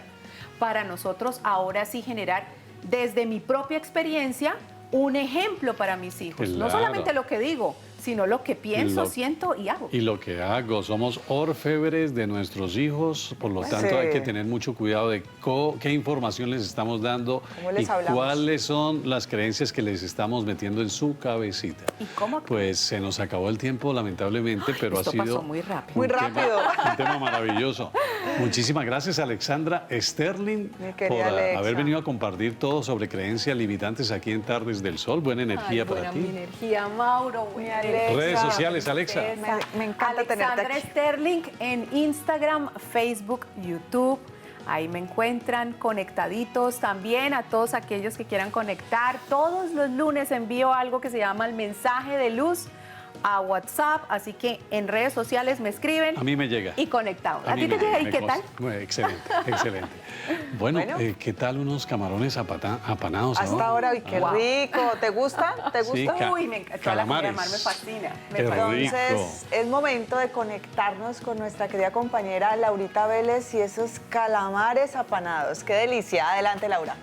para nosotros ahora sí generar desde mi propia experiencia un ejemplo para mis hijos. No Claro. solamente lo que digo, sino lo que pienso, Lo- siento y hago. Y lo que hago, somos orfebres de nuestros hijos, por lo tanto Sí. hay que tener mucho cuidado de qué información les estamos dando ¿Cómo les y hablamos? cuáles son las creencias que les estamos metiendo en su cabecita. ¿Y cómo? Pues se nos acabó el tiempo, lamentablemente, pero Esto ha sido pasó muy rápido. Muy un tema- rápido. un tema maravilloso. Muchísimas gracias, Alexandra Sterling, Mi por querida Alexa. haber venido a compartir todo sobre creencias limitantes aquí en Tardes del Sol. Buena energía para buena ti. mi energía, Mauro. Buena Alexa. energía. Redes sociales, Alexa. Me encanta tenerte Alexandra aquí. Sterling en Instagram, Facebook, YouTube. Ahí me encuentran conectaditos también a todos aquellos que quieran conectar. Todos los lunes envío algo que se llama el mensaje de luz a WhatsApp, así que en redes sociales me escriben A mí me llega. y conectamos. ¿A mí ti te me- llega? ¿Y me qué consta. tal? Bueno, excelente, excelente. Bueno, Bueno. ¿qué tal unos camarones apanados? Hasta ahora, y qué Wow. rico. ¿Te gustan? ¿Te Sí, gustan? Uy, me encanta. Toda la comida de mar calamares. me fascina. Me Qué fascina. rico. Entonces, es momento de conectarnos con nuestra querida compañera Laurita Vélez y esos calamares apanados. ¡Qué delicia! Adelante, Laura.